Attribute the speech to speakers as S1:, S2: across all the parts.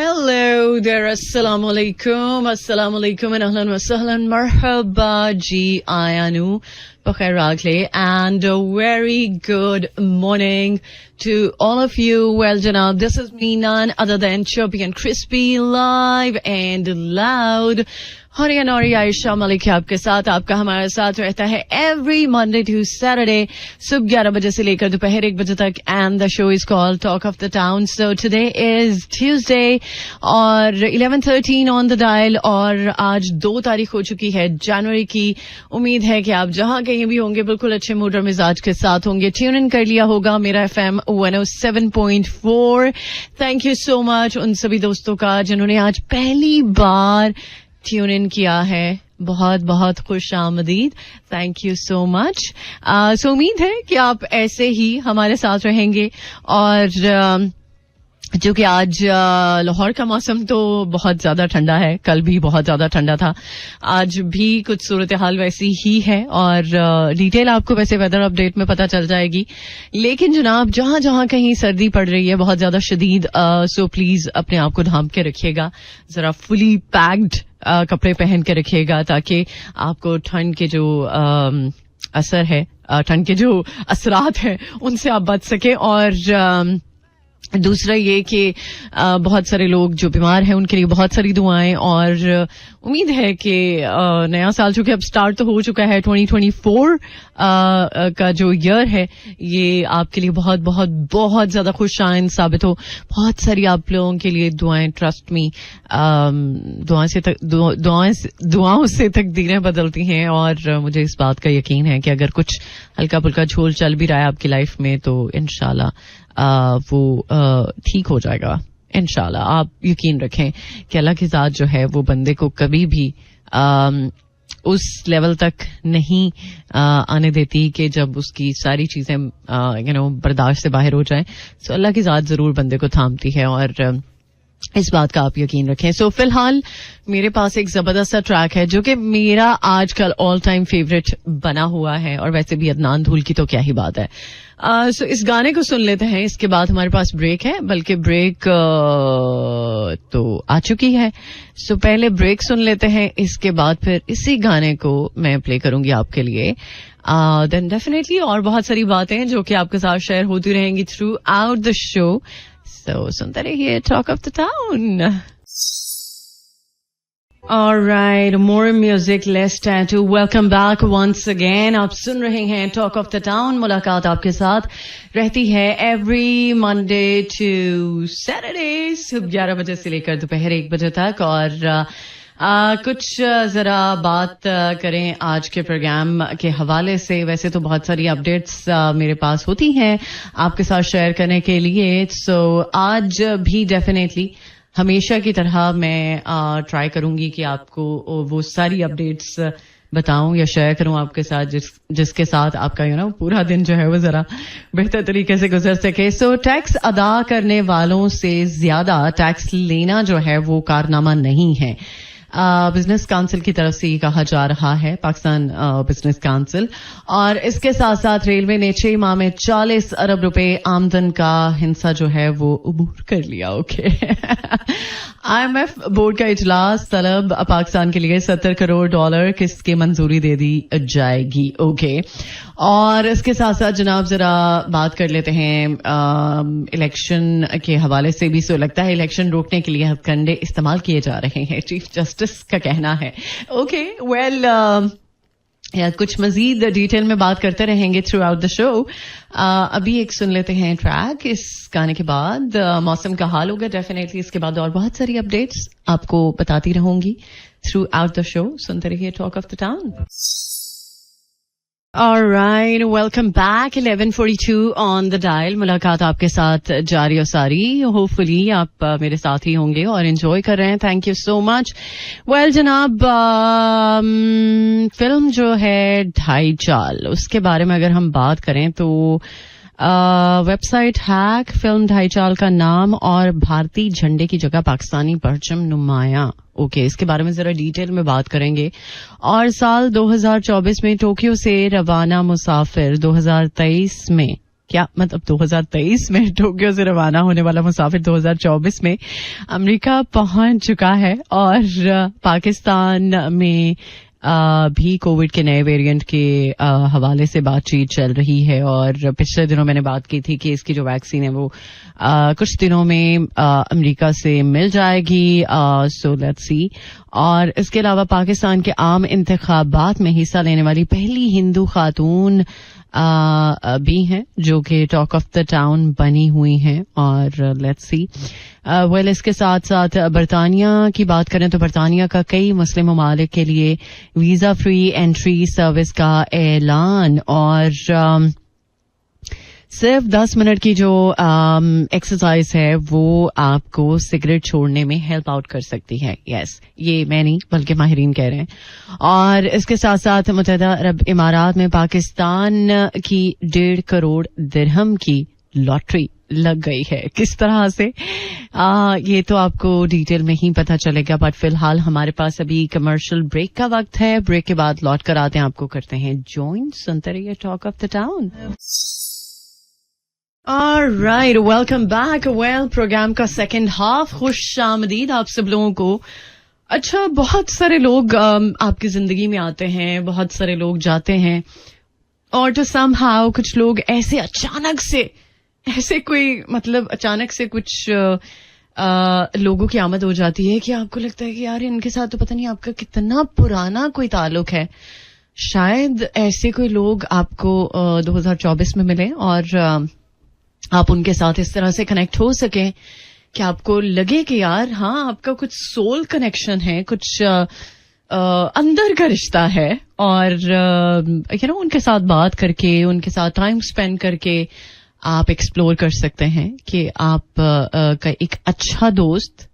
S1: Hello there, assalamu alaikum and ahlan wa sahlan, marhaba ji ayanu, bakhair ragle, and a very good morning to all of you. Well, Janab, this is me, none other than chirpy and crispy, live and loud. Haryana Ayesha Malik आपके साथ, आपका हमारे साथ रहता है every Monday to Saturday सुबह 11 बजे से लेकर दोपहर 1 बजे तक, and the show is called talk of the town. So today is Tuesday और 11:13 ऑन द डायल, और आज 2 तारीख हो चुकी है जनवरी की. उम्मीद है कि आप जहां कहीं भी होंगे बिल्कुल अच्छे मूड और मिजाज के साथ होंगे. ट्यून इन कर लिया होगा मेरा FM 107.4. Thank you so much उन सभी दोस्तों का जिन्होंने आज पहली बार ट्यून इन किया है. बहुत बहुत खुश आमदीद. Thank you so much. So उम्मीद है कि आप ऐसे ही हमारे साथ रहेंगे. और जो कि आज लाहौर का मौसम तो बहुत ज्यादा ठंडा है, कल भी बहुत ज्यादा ठंडा था, आज भी कुछ सूरत हाल वैसी ही है, और डिटेल आपको वैसे वेदर अपडेट में पता चल जाएगी. लेकिन जनाब, जहां जहां कहीं सर्दी पड़ रही है बहुत ज्यादा शदीद, सो प्लीज अपने आप को ढांप के रखिएगा, जरा फुली पैक्ड कपड़े पहन के रखिएगा, ताकि आपको ठंड के जो असर है, ठंड के जो असरात है, उनसे आप बच सके. और दूसरा ये कि बहुत सारे लोग जो बीमार हैं उनके लिए बहुत सारी दुआएं, और उम्मीद है कि नया साल चूंकि अब स्टार्ट तो हो चुका है, 2024 का जो ईयर है ये आपके लिए बहुत बहुत बहुत ज्यादा खुशआइंद साबित हो. बहुत सारी आप लोगों के लिए दुआएं, ट्रस्ट मी, दुआओं से तकदीरें बदलती हैं. और मुझे इस बात का यकीन है कि अगर कुछ हल्का फुल्का झोल चल भी रहा है आपकी लाइफ में तो इंशाल्लाह वो ठीक हो जाएगा. इंशाल्लाह आप यकीन रखें कि अल्लाह की ज़ात जो है वो बंदे को कभी भी उस लेवल तक नहीं आने देती कि जब उसकी सारी चीजें बर्दाश्त से बाहर हो जाएं. सो अल्लाह की ज़ात जरूर बंदे को थामती है, और इस बात का आप यकीन रखें. सो फिलहाल मेरे पास एक जबरदस्त सा ट्रैक है जो कि मेरा आजकल ऑल टाइम फेवरेट बना हुआ है, और वैसे भी अदनान धूल की तो क्या ही बात है. सो इस गाने को सुन लेते हैं, इसके बाद हमारे पास ब्रेक है, बल्कि ब्रेक तो आ चुकी है. सो पहले ब्रेक सुन लेते हैं, इसके बाद फिर इसी गाने को मैं प्ले करूंगी आपके लिए. देन डेफिनेटली और बहुत सारी बातें जो कि आपके साथ शेयर होती रहेंगी through out the show. So, सुनते रहिए talk of the town. Alright, more music, less tattoo. Welcome back once again. आप सुन रहे हैं टॉक ऑफ द टाउन. मुलाकात आपके साथ रहती है every Monday to Saturday सुबह 11 बजे से लेकर दोपहर 1 बजे तक. और कुछ जरा बात करें आज के प्रोग्राम के हवाले से. वैसे तो बहुत सारी अपडेट्स मेरे पास होती हैं आपके साथ शेयर करने के लिए. सो आज भी डेफिनेटली हमेशा की तरह मैं ट्राई करूंगी कि आपको वो सारी अपडेट्स बताऊं या शेयर करूं आपके साथ जिसके साथ आपका पूरा दिन जो है वो जरा बेहतर तरीके से गुजर सके. सो टैक्स अदा करने वालों से ज्यादा टैक्स लेना जो है वो कारनामा नहीं है. बिजनेस काउंसिल की तरफ से ये कहा जा रहा है, पाकिस्तान बिजनेस काउंसिल. और इसके साथ साथ रेलवे ने 6 माह में 40 अरब रुपए आमदन का हिस्सा जो है वो अबूर कर लिया. ओके. IMF बोर्ड का इजलास, तलब पाकिस्तान के लिए $70 करोड़ किसकी मंजूरी दे दी जाएगी. ओके. और इसके साथ साथ जनाब जरा बात कर लेते हैं इलेक्शन के हवाले से भी. सो लगता है इलेक्शन रोकने के लिए हथकंडे इस्तेमाल किए जा रहे हैं, चीफ जस्टिस का कहना है. ओके. वेल, कुछ मजीद डिटेल में बात करते रहेंगे थ्रू आउट द शो. अभी एक सुन लेते हैं ट्रैक, इस गाने के बाद मौसम का हाल होगा डेफिनेटली. इसके बाद और बहुत सारी अपडेट्स आपको बताती रहूंगी थ्रू आउट द शो. सुनते रहिए talk of the town. Alright, welcome back. 11:42 on the dial. मुलाकात आपके साथ जारी और सारी. होपफुली आप मेरे साथ ही होंगे और एंजॉय कर रहे हैं. Thank you so much. Well जनाब, फिल्म जो है ढाई चाल, उसके बारे में अगर हम बात करें तो वेबसाइट हैक, फिल्म ढाई चाल का नाम और भारतीय झंडे की जगह पाकिस्तानी परचम नुमाया. ओके, इसके बारे में जरा डिटेल में बात करेंगे. और साल 2024 में टोक्यो से रवाना मुसाफिर 2023 में क्या मतलब 2023 में टोक्यो से रवाना होने वाला मुसाफिर 2024 में अमेरिका पहुंच चुका है और पाकिस्तान में भी कोविड के नए वेरिएंट के हवाले से बातचीत चल रही है और पिछले दिनों मैंने बात की थी कि इसकी जो वैक्सीन है वो कुछ दिनों में अमेरिका से मिल जाएगी, सो लेट्स सी। और इसके अलावा पाकिस्तान के आम इंतखाबात में हिस्सा लेने वाली पहली हिंदू खातून भी हैं जो कि टॉक ऑफ द टाउन बनी हुई हैं और लेट्स सी। वेल इसके साथ साथ बरतानिया की बात करें तो बरतानिया का कई मुस्लिम ममालिक के लिए वीजा फ्री एंट्री सर्विस का ऐलान और सिर्फ 10 मिनट की जो एक्सरसाइज है वो आपको सिगरेट छोड़ने में हेल्प आउट कर सकती है। यस, ये मैं नहीं बल्कि माहिरीन कह रहे हैं। और इसके साथ साथ मुत्तहिदा अरब इमारात में पाकिस्तान की 1.5 करोड़ दिरहम की लॉटरी लग गई है। किस तरह से ये तो आपको डिटेल में ही पता चलेगा, बट फिलहाल हमारे पास अभी कमर्शियल ब्रेक का वक्त है। ब्रेक के बाद लौट कर आते हैं, आपको करते हैं ज्वाइन। सुनते रहिए talk of the town. Alright, welcome back. Well, programme का सेकंड हाफ खुशामदीद आप सब लोगों को। अच्छा, बहुत सारे लोग आपकी जिंदगी में आते हैं, बहुत सारे लोग जाते हैं और तो somehow कुछ लोग ऐसे अचानक से ऐसे कोई मतलब अचानक से कुछ लोगों की आमद हो जाती है कि आपको लगता है कि यार इनके साथ तो पता नहीं आपका कितना पुराना कोई ताल्लुक है। शायद ऐसे कोई लोग आपको 2024 में मिले और आप उनके साथ इस तरह से कनेक्ट हो सके कि आपको लगे कि यार हाँ आपका कुछ सोल कनेक्शन है, कुछ अंदर का रिश्ता है और उनके साथ बात करके उनके साथ टाइम स्पेंड करके आप एक्सप्लोर कर सकते हैं कि आप का एक अच्छा दोस्त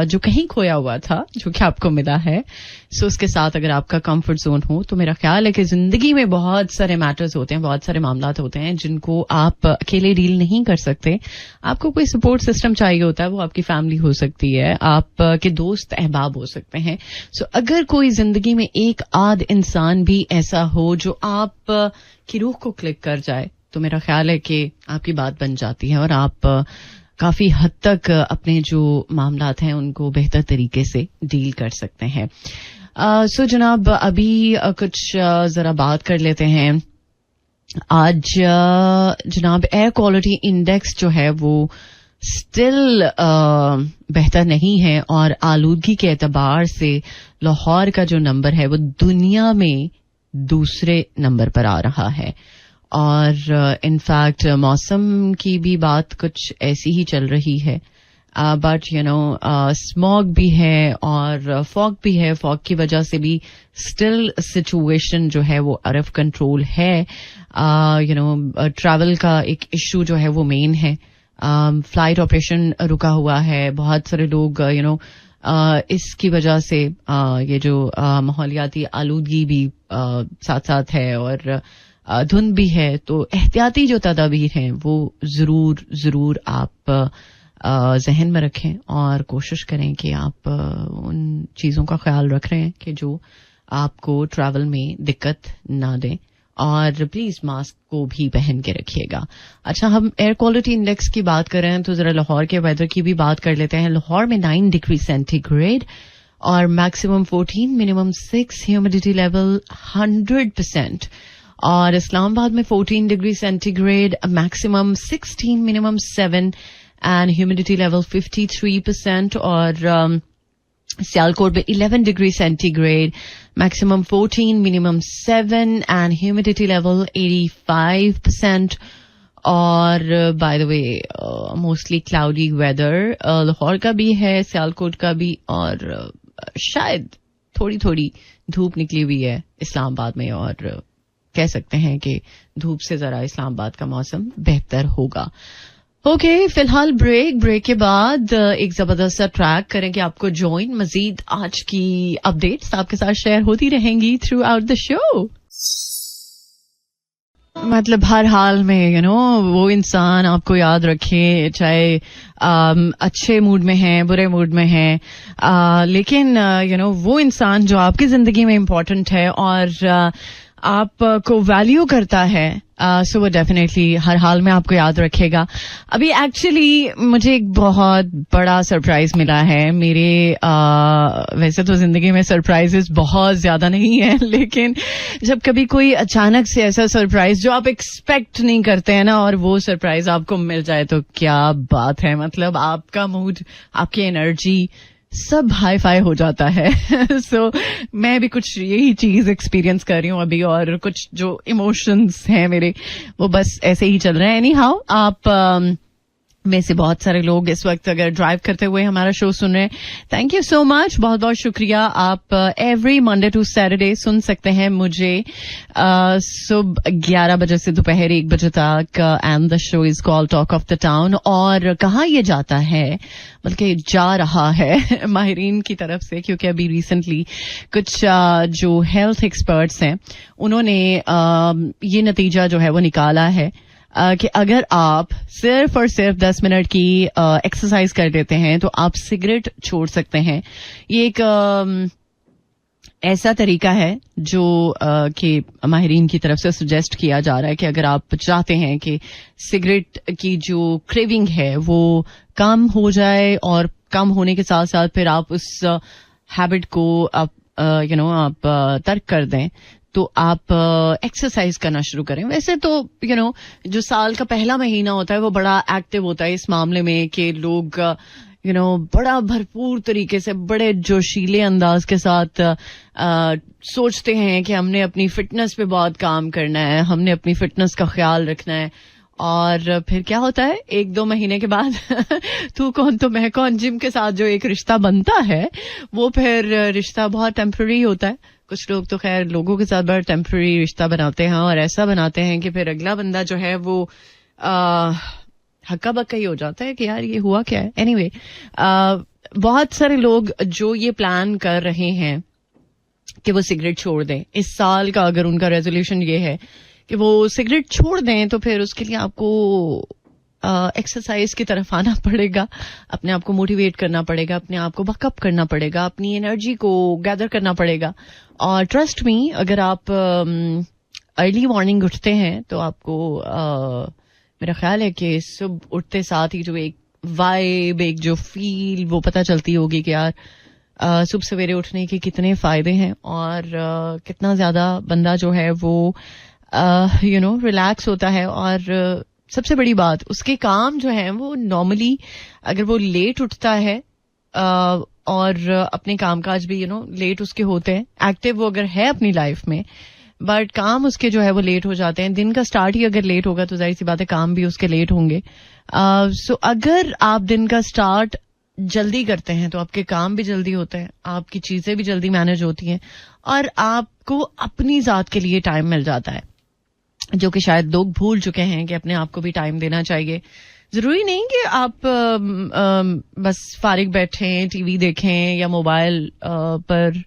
S1: जो कहीं खोया हुआ था जो कि आपको मिला है। सो उसके साथ अगर आपका कंफर्ट जोन हो तो मेरा ख्याल है कि जिंदगी में बहुत सारे मैटर्स होते हैं, बहुत सारे मामलात होते हैं जिनको आप अकेले डील नहीं कर सकते। आपको कोई सपोर्ट सिस्टम चाहिए होता है, वो आपकी फैमिली हो सकती है, आपके दोस्त अहबाब हो सकते हैं। सो अगर कोई जिंदगी में एक आध इंसान भी ऐसा हो जो आप की रूह को क्लिक कर जाए तो मेरा ख्याल है कि आपकी बात बन जाती है और आप काफी हद तक अपने जो मामलात हैं उनको बेहतर तरीके से डील कर सकते हैं। सो जनाब अभी कुछ जरा बात कर लेते हैं। आज जनाब एयर क्वालिटी इंडेक्स जो है वो स्टिल बेहतर नहीं है और आलूदगी के एतबार से लाहौर का जो नंबर है वो दुनिया में दूसरे नंबर पर आ रहा है। और इनफैक्ट मौसम की भी बात कुछ ऐसी ही चल रही है, बट स्मॉग भी है और फॉग भी है। फॉग की वजह से भी स्टिल सिचुएशन जो है वो आउट ऑफ कंट्रोल है। ट्रैवल का एक इशू जो है वो मेन है। फ्लाइट ऑपरेशन रुका हुआ है। बहुत सारे लोग इसकी वजह से ये जो माहौलियाती आलूदगी भी साथ साथ है और धुंध भी है, तो एहतियाती जो तदाबीर हैं वो जरूर आप जहन में रखें और कोशिश करें कि आप उन चीजों का ख्याल रख रहे हैं कि जो आपको ट्रैवल में दिक्कत ना दें और प्लीज मास्क को भी पहन के रखिएगा। अच्छा, हम एयर क्वालिटी इंडेक्स की बात कर रहे हैं तो जरा लाहौर के वेदर की भी बात कर लेते हैं। लाहौर में 9 डिग्री सेंटीग्रेड और मैक्सिमम 14, मिनिमम 6, ह्यूमिडिटी लेवल 100%। और इस्लामाबाद में 14 degree centigrade, maximum 16, minimum 7 and humidity level 53%। और सियालकोट में 11 degree centigrade, maximum 14, minimum 7 and humidity level 85%। और by the way mostly cloudy weather Lahore का भी है, सियालकोट का भी, और शायद थोड़ी थोड़ी धूप निकली हुई है इस्लामाबाद में और कह सकते हैं कि धूप से जरा इस्लामाबाद का मौसम बेहतर होगा। ओके, फिलहाल ब्रेक के बाद एक जबरदस्त सा ट्रैक करेंगे आपको ज्वाइन। मजीद आज की अपडेट्स आपके साथ शेयर होती रहेंगी थ्रू आउट द शो। मतलब हर हाल में वो इंसान आपको याद रखे, चाहे अच्छे मूड में है, बुरे मूड में है, लेकिन वो इंसान जो आपकी जिंदगी में इम्पोर्टेंट है और आपको वैल्यू करता है, सो वो डेफिनेटली हर हाल में आपको याद रखेगा. अभी एक्चुअली मुझे एक बहुत बड़ा सरप्राइज मिला है. मेरे वैसे तो जिंदगी में सरप्राइजेस बहुत ज्यादा नहीं है, लेकिन जब कभी कोई अचानक से ऐसा सरप्राइज जो आप एक्सपेक्ट नहीं करते हैं ना, और वो सरप्राइज आपको मिल जाए तो क्या बात है. मतलब आपका मूड, आपकी एनर्जी सब हाई फाई हो जाता है. सो मैं भी कुछ यही चीज एक्सपीरियंस कर रही हूँ अभी, और कुछ जो इमोशंस हैं मेरे वो बस ऐसे ही चल रहे हैं. एनी हाउ, आप में से बहुत सारे लोग इस वक्त अगर ड्राइव करते हुए हमारा शो सुन रहे हैं, थैंक यू सो मच, बहुत बहुत शुक्रिया. आप एवरी मंडे टू सैटरडे सुन सकते हैं मुझे सुबह 11 बजे से दोपहर 1 बजे तक, and the show is called talk of the town. और कहाँ ये जाता है, बल्कि जा रहा है माहिरीन की तरफ से, क्योंकि अभी रिसेंटली कुछ जो हेल्थ एक्सपर्ट्स हैं उन्होंने ये नतीजा जो है वो निकाला है कि अगर आप सिर्फ और सिर्फ 10 मिनट की एक्सरसाइज कर लेते हैं तो आप सिगरेट छोड़ सकते हैं. ये एक ऐसा तरीका है जो कि माहिरीन की तरफ से सजेस्ट किया जा रहा है कि अगर आप चाहते हैं कि सिगरेट की जो क्रेविंग है वो कम हो जाए, और कम होने के साथ साथ फिर आप उस हैबिट को आप तर्क कर दें, तो आप एक्सरसाइज करना शुरू करें. वैसे तो जो साल का पहला महीना होता है वो बड़ा एक्टिव होता है इस मामले में कि लोग बड़ा भरपूर तरीके से, बड़े जोशीले अंदाज के साथ सोचते हैं कि हमने अपनी फिटनेस पे बहुत काम करना है, हमने अपनी फिटनेस का ख्याल रखना है. और फिर क्या होता है, 1-2 महीने के बाद तू कौन तो मैं कौन, जिम के साथ जो एक रिश्ता बनता है वो फिर रिश्ता बहुत टेम्पररी होता है. कुछ लोग तो खैर लोगों के साथ बड़ा टेम्पररी रिश्ता बनाते हैं, और ऐसा बनाते हैं कि फिर अगला बंदा जो है वो हक्का बक्का ही हो जाता है कि यार ये हुआ क्या है. एनीवे, बहुत सारे लोग जो ये प्लान कर रहे हैं कि वो सिगरेट छोड़ दें इस साल का, अगर उनका रेजोल्यूशन ये है कि वो सिगरेट छोड़ दें, तो फिर उसके लिए आपको एक्सरसाइज की तरफ आना पड़ेगा, अपने आप को मोटिवेट करना पड़ेगा, अपने आप को बकअप करना पड़ेगा, अपनी एनर्जी को गैदर करना पड़ेगा. और ट्रस्ट मी, अगर आप अर्ली मॉर्निंग उठते हैं तो आपको मेरा ख्याल है कि सुबह उठते साथ ही जो एक वाइब, एक जो फील वो पता चलती होगी कि यार सुबह सवेरे उठने के कितने फायदे हैं, और कितना ज्यादा बंदा जो है वो रिलैक्स होता है. और सबसे बड़ी बात, उसके काम जो है वो नॉर्मली अगर वो लेट उठता है और अपने कामकाज भी लेट उसके होते हैं, एक्टिव वो अगर है अपनी लाइफ में, बट काम उसके जो है वो लेट हो जाते हैं. दिन का स्टार्ट ही अगर लेट होगा तो जाहिर सी बात है काम भी उसके लेट होंगे. सो अगर आप दिन का स्टार्ट जल्दी करते हैं तो आपके काम भी जल्दी होते हैं, आपकी चीजें भी जल्दी मैनेज होती हैं, और आपको अपनी जात के लिए टाइम मिल जाता है, जो कि शायद लोग भूल चुके हैं कि अपने आप को भी टाइम देना चाहिए. जरूरी नहीं कि आप बस फारिग बैठें, टीवी देखें या मोबाइल पर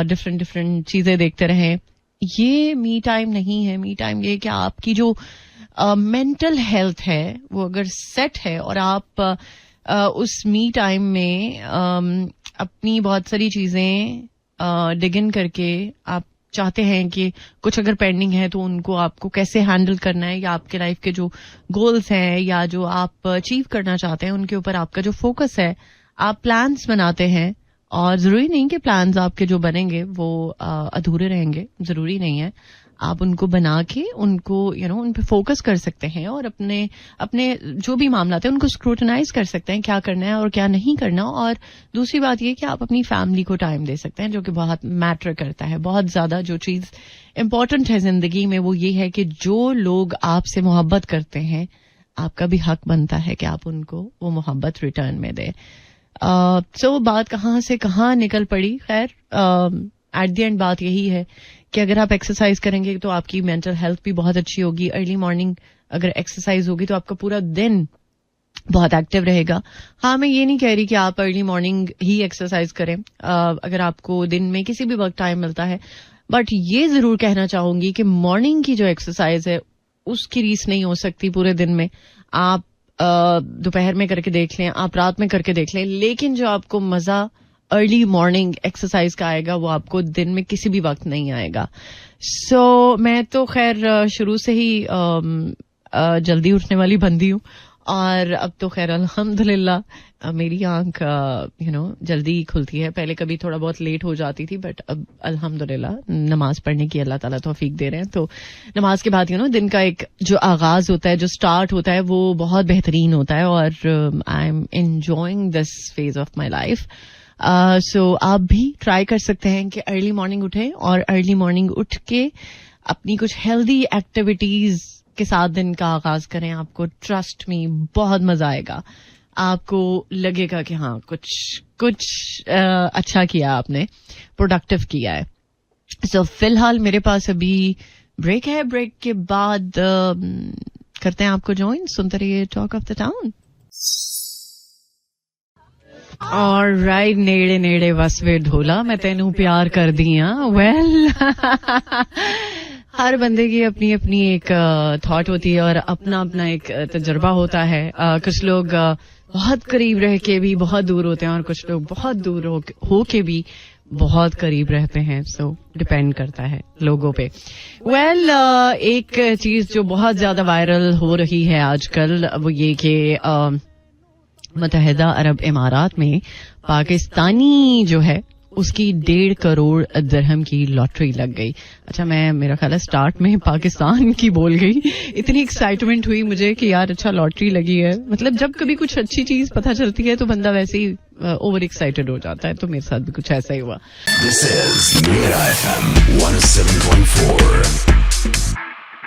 S1: डिफरेंट चीजें देखते रहें. ये मी टाइम नहीं है. मी टाइम ये कि आपकी जो मेंटल हेल्थ है वो अगर सेट है, और आप उस मी टाइम में अपनी बहुत सारी चीजें डिग इन करके आप चाहते हैं कि कुछ अगर पेंडिंग है तो उनको आपको कैसे हैंडल करना है, या आपके लाइफ के जो गोल्स हैं या जो आप अचीव करना चाहते हैं उनके ऊपर आपका जो फोकस है, आप प्लान्स बनाते हैं. और जरूरी नहीं कि प्लान्स आपके जो बनेंगे वो अधूरे रहेंगे, जरूरी नहीं है. आप उनको बना के उनको उन पे फोकस कर सकते हैं, और अपने जो भी मामला थे उनको स्क्रूटनाइज कर सकते हैं, क्या करना है और क्या नहीं करना. और दूसरी बात ये कि आप अपनी फैमिली को टाइम दे सकते हैं, जो कि बहुत मैटर करता है, बहुत ज्यादा. जो चीज इंपॉर्टेंट है जिंदगी में वो ये है कि जो लोग आपसे मोहब्बत करते हैं, आपका भी हक बनता है कि आप उनको वो मोहब्बत रिटर्न में दें. सो बात कहाँ से कहाँ निकल पड़ी. खैर, एट द एंड बात यही है कि अगर आप एक्सरसाइज करेंगे तो आपकी मेंटल हेल्थ भी बहुत अच्छी होगी. अर्ली मॉर्निंग अगर एक्सरसाइज होगी तो आपका पूरा दिन बहुत एक्टिव रहेगा. हाँ, मैं ये नहीं कह रही कि आप अर्ली मॉर्निंग ही एक्सरसाइज करें, अगर आपको दिन में किसी भी वक्त टाइम मिलता है. बट ये जरूर कहना चाहूंगी कि मॉर्निंग की जो एक्सरसाइज है उसकी रीस नहीं हो सकती पूरे दिन में. आप दोपहर में करके देख लें, आप रात में करके देख लें, लेकिन जो आपको मजा अर्ली मॉर्निंग एक्सरसाइज का आएगा वो आपको दिन में किसी भी वक्त नहीं आएगा. सो मैं तो खैर शुरू से ही जल्दी उठने वाली बंदी हूँ, और अब तो खैर अल्हम्दुलिल्लाह मेरी आंख जल्दी खुलती है। पहले कभी थोड़ा बहुत लेट हो जाती थी, बट अब अल्हम्दुलिल्लाह नमाज पढ़ने की अल्लाह ताला तौफीक दे रहे हैं, तो नमाज के बाद दिन का एक जो आगाज होता है, जो स्टार्ट होता है, वो बहुत बेहतरीन होता है, और I am enjoying this phase of my life. So आप भी ट्राई कर सकते हैं कि अर्ली मॉर्निंग उठें, और अर्ली मॉर्निंग उठ के अपनी कुछ हेल्दी एक्टिविटीज के साथ दिन का आगाज करें। आपको ट्रस्ट में बहुत मजा आएगा, आपको लगेगा कि हाँ कुछ अच्छा किया आपने, प्रोडक्टिव किया है। सो फिलहाल मेरे पास अभी ब्रेक है, ब्रेक के बाद करते हैं आपको ज्वाइन, सुनते रहिए talk of the town. Alright, नेड़े नेड़े वसवे ढोला मैं तेनू प्यार कर दिया। वेल हर बंदे की अपनी अपनी एक थॉट होती है, और अपना अपना एक तजुर्बा होता है। कुछ लोग बहुत करीब रह के भी बहुत दूर होते हैं, और कुछ लोग बहुत दूर हो के भी बहुत करीब रहते हैं। सो डिपेंड करता है लोगों पे। वेल एक चीज जो बहुत ज्यादा वायरल हो रही है आजकल, वो ये कि मुत्तहिदा अरब इमारात में पाकिस्तानी जो है उसकी 1.5 करोड़ दिरहम की लॉटरी लग गई। अच्छा, मेरा ख्याल है स्टार्ट में पाकिस्तान की बोल गई, इतनी एक्साइटमेंट हुई मुझे कि यार अच्छा लॉटरी लगी है। मतलब जब कभी कुछ अच्छी चीज पता चलती है तो बंदा वैसे ही ओवर एक्साइटेड हो जाता है, तो मेरे साथ भी कुछ ऐसा ही हुआ।
S2: This is Mira FM 107.4.